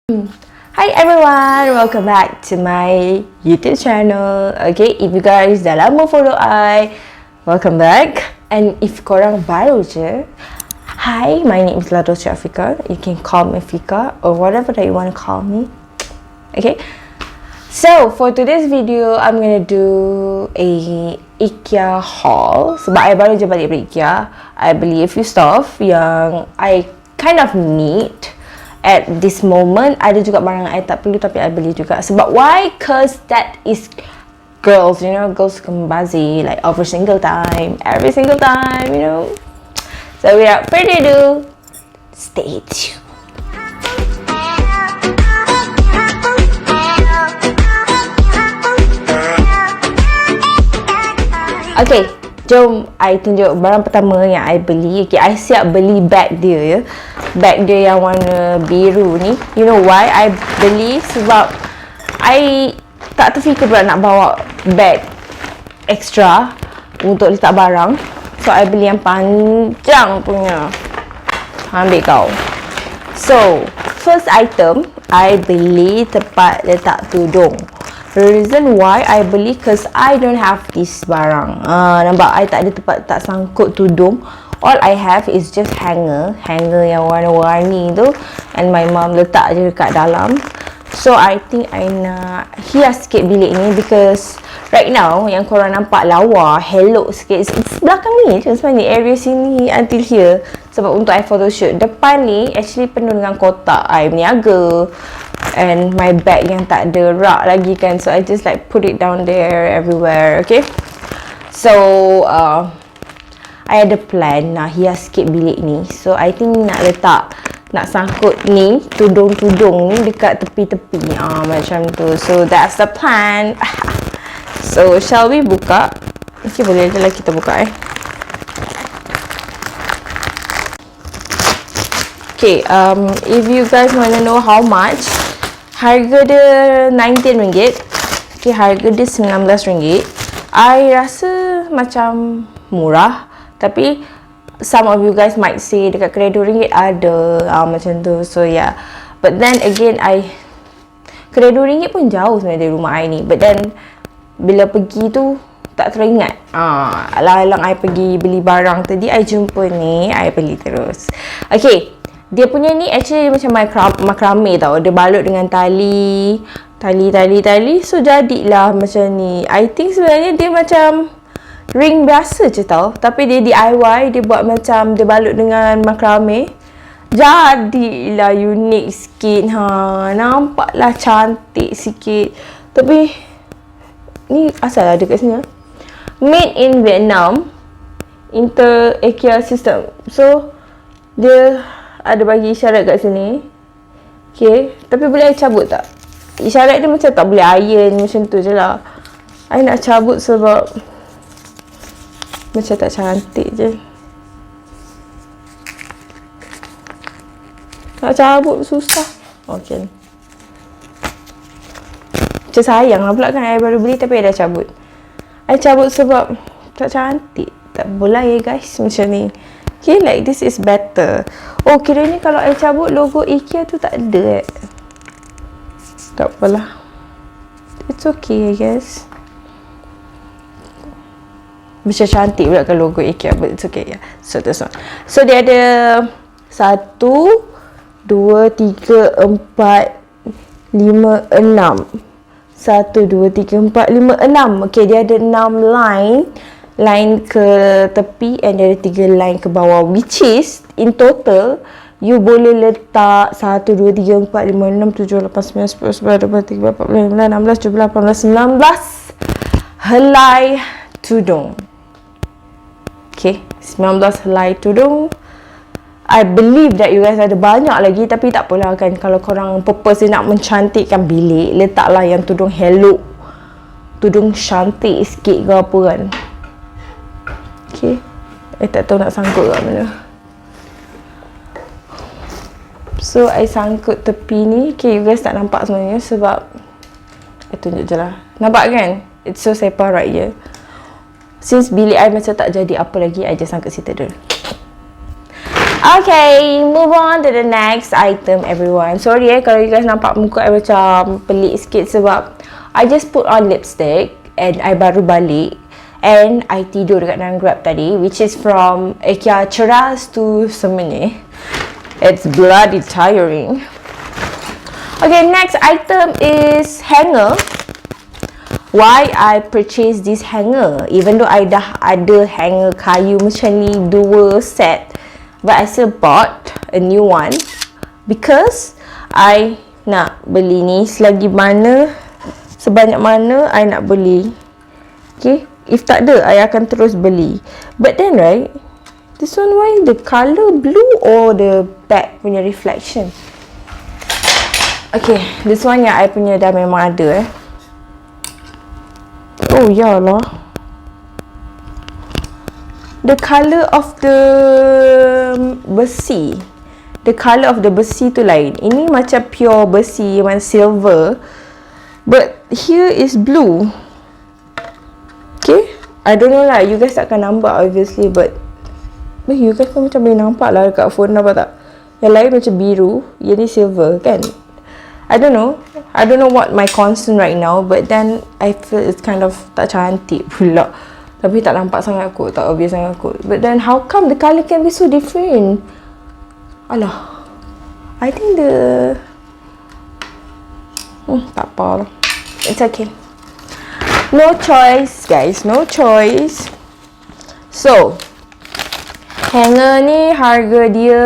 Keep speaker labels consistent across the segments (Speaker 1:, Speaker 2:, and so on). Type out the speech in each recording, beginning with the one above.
Speaker 1: Hi everyone, welcome back to my YouTube channel. Okay, if you guys dah lama follow I, welcome back. And if korang baru je, hi, my name is Dolce Afeqa. You can call me Feqa or whatever that you want to call me. Okay, so for today's video, I'm gonna do a IKEA haul. Sebab I baru je balik dari IKEA, I beli a few stuff yang I kind of need at this moment. Ada juga barang I tak perlu tapi I beli juga. Sebab why? Cause that is girls, you know, girls kembali like every single time, you know. So without further ado, stay tuned. Okay, jom I tunjuk barang pertama yang I beli. Okay, I siap beli bag dia ya. Bag dia yang warna biru ni. You know why I beli? Sebab I tak terfikir pula nak bawa bag extra untuk letak barang. So I beli yang panjang punya. Ambil kau. So first item, I beli tempat letak tudung. The reason why I beli, cause I don't have this barang. Nampak? I tak ada tempat tak sangkut tudung. All I have is just hanger yang warna-warni tu. And my mom letak je dekat dalam. So I think I nak hias sikit bilik ni, because right now yang korang nampak lawa, hello sikit, it's belakang ni je sebenarnya, area sini until here. Sebab untuk I photoshoot. Depan ni actually penuh dengan kotak I berniaga and my bag yang tak ada rak lagi kan. So I just like put it down there everywhere. Okay, so I ada plan nak hias sikit bilik ni. So I think nak sangkut ni tudung-tudung ni dekat tepi-tepi macam tu. So that's the plan. So shall we buka? Okay, boleh je lah kita buka Okay, if you guys want to know how much, harga dia RM19. Okay, harga dia RM19. I rasa macam murah, tapi some of you guys might say dekat kedai RM2 ada macam tu. So yeah, but then again, kedai RM2 pun jauh sebenarnya dari rumah I ni. But then bila pergi tu tak teringat. Alang-alang I pergi beli barang tadi, I jumpa ni, I beli terus. Okay, dia punya ni actually macam makrame tau. Dia balut dengan tali. So jadilah macam ni. I think sebenarnya dia macam ring biasa je tau, tapi dia DIY, dia buat macam dia balut dengan makrame. Jadilah unik sikit. Nampaklah cantik sikit. Tapi ni asal ada kat sini. Made in Vietnam, Inter IKEA system. So dia ada bagi isyarat kat sini. Okay, tapi boleh I cabut tak? Isyarat dia macam tak boleh iron, macam tu je lah. I nak cabut sebab macam tak cantik je. Nak cabut susah. Okay, macam sayang lah pula kan, I baru beli tapi I dah cabut. I cabut sebab tak cantik. Tak boleh guys macam ni. Okay, like this is better. Oh, kira ni kalau I cabut logo IKEA tu tak ada Tak apalah, it's okay I guess. Macam cantik pula kan logo IKEA, but it's okay. Yeah. So this one. So dia ada 1, 2, 3, 4, 5, 6. 1, 2, 3, 4, 5, 6. Okay, dia ada 6 line ke tepi and dia ada 3 line ke bawah, which is in total you boleh letak 1, 2, 3, 4, 5, 6, 7, 8, 9, 10, 11, 12, 13, 14, 15, 16, 17, 18, 19 helai tudung. Okay, 19 helai tudung. I believe that you guys ada banyak lagi, tapi tak apalah kan, kalau korang purpose nak mencantikkan bilik, letaklah yang tudung hello, tudung cantik sikit ke apa kan. Okay, I tak tahu nak sangkut kat mana. So I sangkut tepi ni. Okay, you guys tak nampak sebenarnya sebab I tunjuk je lah. Nampak kan? It's so separate je. Since bilik I macam tak jadi apa lagi, I just sangkut situ dulu. Okay, move on to the next item everyone. Sorry kalau you guys nampak muka I macam pelik sikit sebab I just put on lipstick and I baru balik and I tidur dekat dalam Grab tadi, which is from IKEA Ceras to Semenyih. It's bloody tiring. Okay, next item is hanger. Why I purchase this hanger? Even though I dah ada hanger kayu macam ni 2 set, but I still bought a new one because I nak beli ni selagi mana, sebanyak mana I nak beli. Okay, if tak ada I akan terus beli. But then right, this one, why the colour blue or the back punya reflection? Okay, this one yang I punya dah memang ada Oh ya lah, the colour of the besi, the colour of the besi tu lain. Ini macam pure besi, macam silver, but here is blue. Okay, I don't know lah, you guys takkan nampak obviously, but you guys pun macam boleh nampak lah dekat phone, nampak tak? Yang lain macam biru, yang ni silver kan. I don't know what my concern right now, but then I feel it's kind of tak cantik pula. Tapi tak nampak sangat kot, tak obvious sangat kot. But then how come the colour can be so different? Alah, I think tak apa lah. It's okay. No choice guys, no choice. So, hanger ni harga dia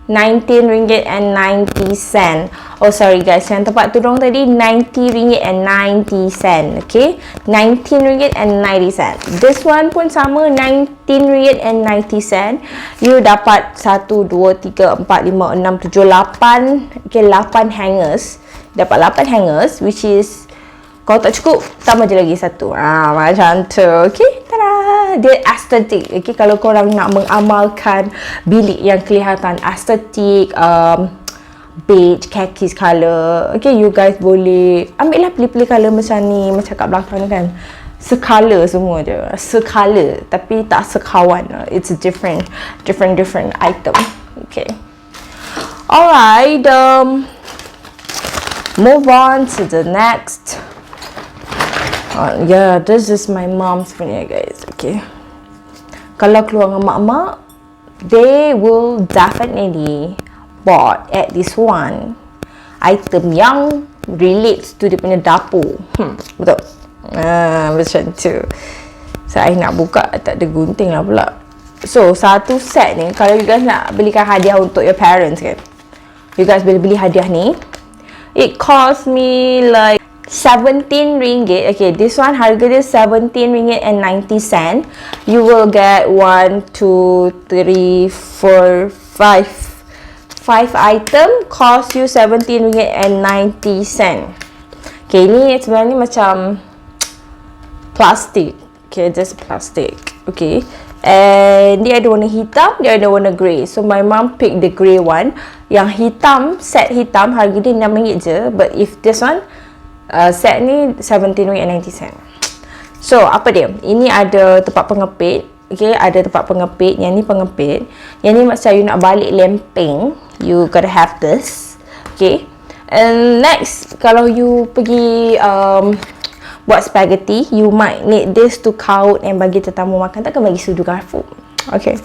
Speaker 1: RM19.90. Oh sorry guys, yang tempat tudung tadi RM90.90. Okay, RM19.90. This one pun sama, RM19.90. You dapat 1, 2, 3, 4, 5, 6, 7, 8. Okay, 8 hangers. Dapat 8 hangers, which is kalau tak cukup, tambah je lagi 1. Macam tu. Okay, tada! Dia estetik. Okay, kalau korang nak mengamalkan bilik yang kelihatan estetik, beige, khakis colour, okay, you guys boleh ambil lah pilih-pilih colour macam ni, macam kat belakang ni kan. Sekala semua je. Sekala, tapi tak sekawan. It's a different item. Okay. Alright, move on to the next. Yeah, this is my mom's punya guys. Okay, kalau keluar dengan mak-mak, they will definitely bought at this one item yang relates to dia punya dapur. Betul. Macam tu. So I nak buka, tak ada gunting lah pula. So satu set ni, kalau you guys nak belikan hadiah untuk your parents kan, you guys boleh beli hadiah ni. It cost me like RM17. Okay, this one harga dia RM17.90. You will get 1, 2, 3, 4, 5 item, cost you RM17.90. Okay, ni sebenarnya macam plastik. Okay, just plastik. Okay, and dia ada warna hitam, dia ada warna grey. So my mom pick the grey one. Yang hitam, set hitam harga dia RM6 je. But if this one, set ni RM17.90. So apa dia? Ini ada tempat pengepit. Okay, ada tempat pengepit. Yang ni pengepit. Yang ni macam you nak balik lempeng, you gotta have this. Okay, and next, kalau you pergi buat spaghetti, you might need this to kaut and bagi tetamu makan. Takkan bagi sudu garfu. Okay,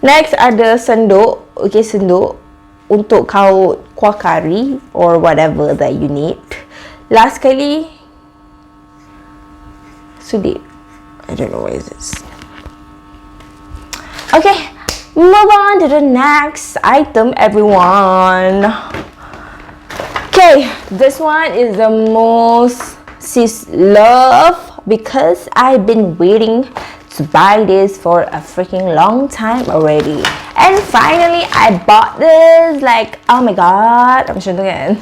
Speaker 1: next ada senduk. Okay, senduk untuk kaut kuah kari or whatever that you need. Last kali, sudip. I don't know what is this. Okay, move on to the next item, everyone. Okay, this one is the most sis love because I've been waiting to buy this for a freaking long time already. And finally, I bought this. Like, oh my god, macam tu kan.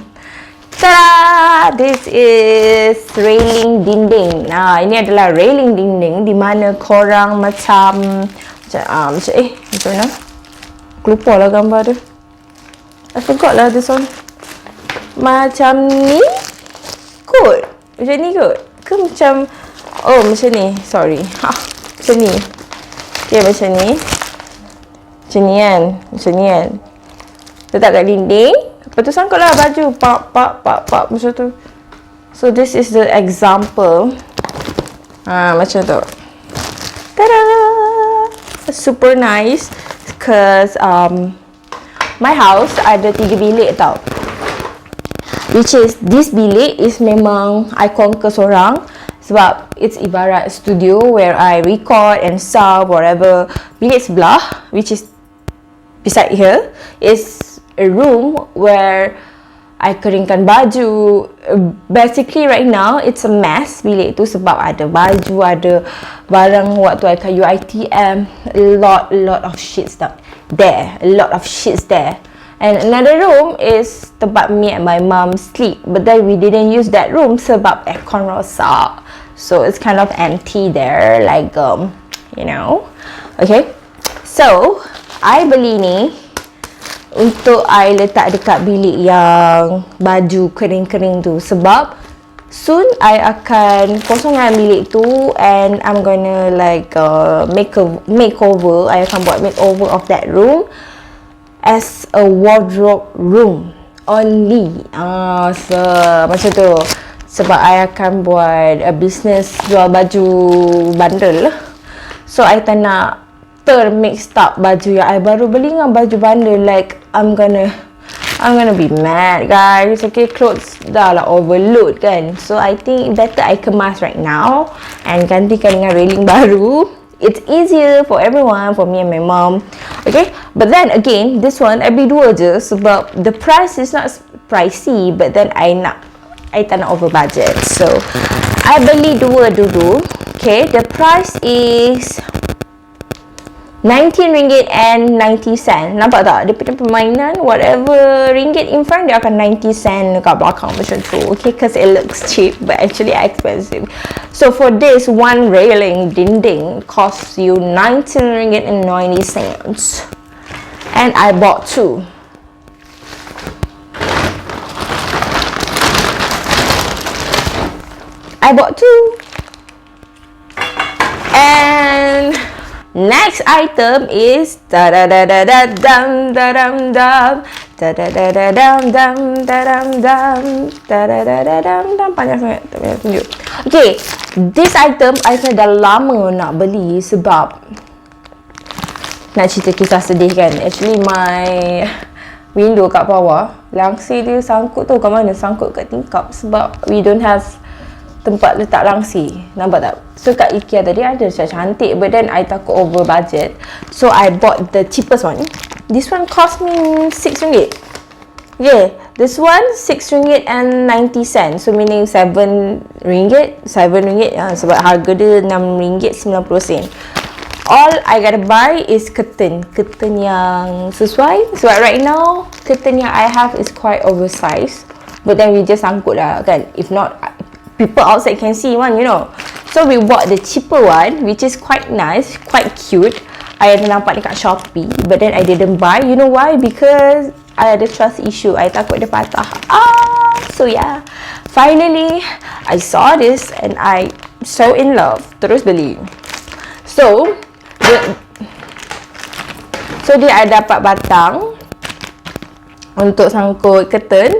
Speaker 1: Ta-da! This is railing dinding. Nah, ini adalah railing dinding di mana korang macam mana? Aku lupa lah gambar dia. I forgot lah this one. Macam ni kot. Macam ni kot. Ke macam, oh macam ni. Sorry. Macam ni. Okay, macam ni. Macam ni kan. Letak kat dinding. Lepas tu sangkut lah baju. Pak. Macam tu. So this is the example. Macam tu. Tada! Super nice. Because my house ada 3 bilik tau. Which is, this bilik is memang I conquer seorang. Sebab it's ibarat studio where I record and sub, whatever. Bilik sebelah, which is beside here, is a room where I keringkan baju. Basically right now, it's a mess bilik tu sebab ada baju, ada barang waktu I kat UiTM. A lot of shit's there. A lot of shit's there. And another room is tempat me and my mum sleep. But then we didn't use that room sebab aircon rosak. So it's kind of empty there, like you know. Okay. So I beli ni untuk I letak dekat bilik yang baju kering-kering tu sebab soon I akan kosongkan bilik tu and I'm gonna like makeover. I akan buat makeover of that room as a wardrobe room only. So macam tu. Sebab I akan buat a business jual baju bundle. So I tak nak mixed up baju yang I baru beli dengan baju bundle. Like I'm gonna be mad, guys. Okay, clothes dah lah overload kan. So I think better I kemas right now and gantikan dengan railing baru. It's easier for everyone, for me and my mom. Okay, but then again, this one I beli 2 je sebab the price is not pricey, but then I tak nak over budget. So I beli 2 dulu. Okay, the price is RM19.90. Nampak tak? Dia punya permainan, whatever ringgit in front, dia akan 90 sen dekat belakang macam tu. Okay, because it looks cheap, but actually expensive. So for this, one railing dinding costs you RM19.90. And I bought 2. And next item is panjang sangat, tak payah tunjuk. Okay, this item I dah lama nak beli sebab nak cerita kisah sedih kan. Actually my window kat bawah, langsir dia sangkut tu kat mana? Sangkut kat tingkap sebab we don't have tempat letak langsir. Nampak tak? So kat IKEA tadi ada cantik, but then I takut over budget. So I bought the cheapest one. This one cost me RM6. Yeah, this one RM6.90. So meaning RM7. Sebab harga dia RM6.90. All I gotta buy is curtain yang sesuai. Sebab right now curtain yang I have is quite oversized, but then we just sangkut lah kan. If not, people outside can see one, you know. So we bought the cheaper one, which is quite nice, quite cute. I ada nampak dekat Shopee, but then I didn't buy. You know why? Because I ada trust issue. I takut dia patah. So yeah, finally I saw this and I so in love. Terus beli. So dia ada dapat batang untuk sangkut curtain,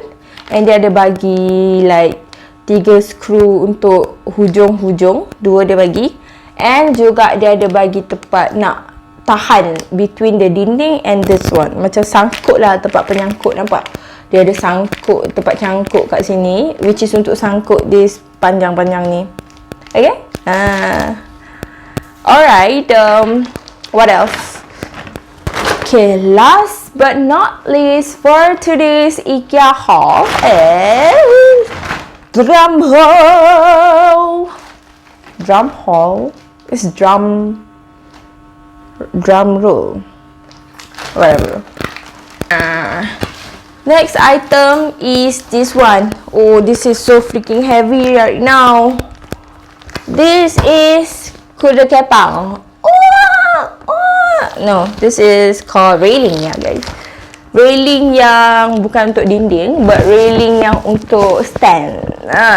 Speaker 1: and dia ada bagi like 3 skru untuk hujung-hujung, 2 dia bagi, and juga dia ada bagi tempat nak tahan between the dinding and this one. Macam sangkut lah, tempat penyangkut, nampak? Dia ada sangkut, tempat cangkut kat sini, which is untuk sangkut this panjang-panjang ni. Okay? Alright, what else? Okay, last but not least for today's IKEA haul is drum roll is drum roll, whatever. Next item is this one. Oh, this is so freaking heavy right now. This is kuda kepang. No, this is called railing ya guys. Railing yang bukan untuk dinding, but railing yang untuk stand.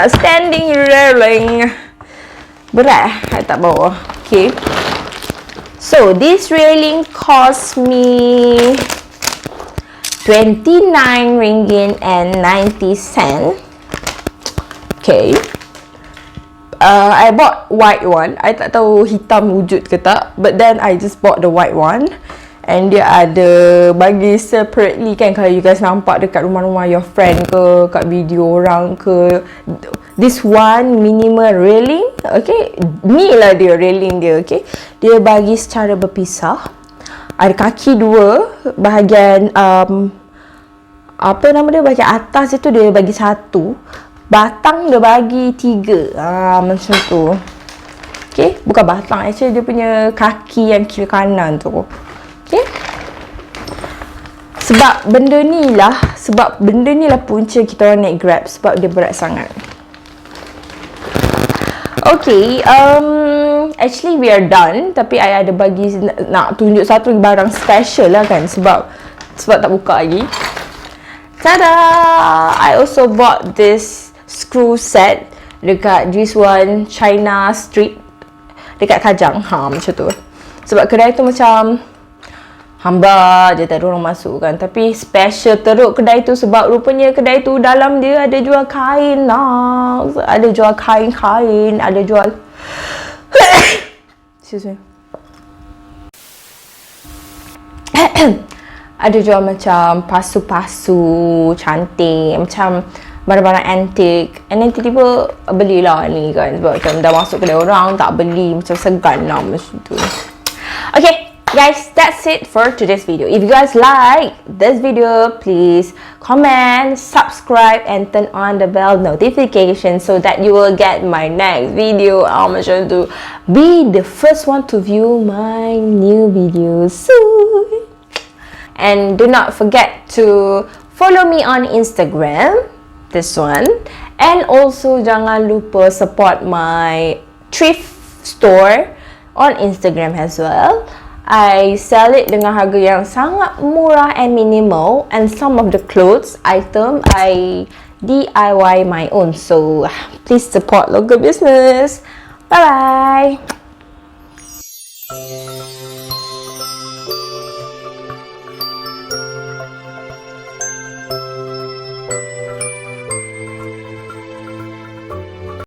Speaker 1: Standing railing. Berat, I tak bawa. Okay. So this railing cost me RM29.90. Okay. I bought white one. I tak tahu hitam wujud ke tak, but then I just bought the white one. And dia ada bagi separately kan, kalau you guys nampak dekat rumah-rumah your friend ke, kat video orang ke. This one minimal railing, okay. Ni lah dia railing dia, okay. Dia bagi secara berpisah. Ada kaki dua, bahagian apa nama dia, bahagian atas itu dia bagi satu, batang dia bagi tiga. Macam tu. Okay, bukan batang, actually dia punya kaki yang kiri kanan tu. Okay. Sebab benda ni lah punca kita orang naik Grab, sebab dia berat sangat. Okay, actually we are done. Tapi I ada bagi nak tunjuk satu barang special lah kan, sebab tak buka lagi. Tada! I also bought this screw set dekat this one China Street dekat Kajang. Macam tu. Sebab kedai tu macam hamba je, tak ada orang masuk kan. Tapi special teruk kedai tu sebab rupanya kedai tu dalam dia ada jual kain lah. Ada jual kain-kain, ada jual excuse me. Ada jual macam pasu-pasu cantik, macam barang-barang antik. And then tiba-tiba belilah ni kan, sebab macam dah masuk kedai orang tak beli, macam segan lah macam tu. Okay guys, that's it for today's video. If you guys like this video, please comment, subscribe and turn on the bell notification so that you will get my next video. I'm sure to be the first one to view my new videos soon. And do not forget to follow me on Instagram, this one, and also jangan lupa support my thrift store on Instagram as well. I sell it dengan harga yang sangat murah and minimal, and some of the clothes item I DIY my own. So please support local business. Bye bye.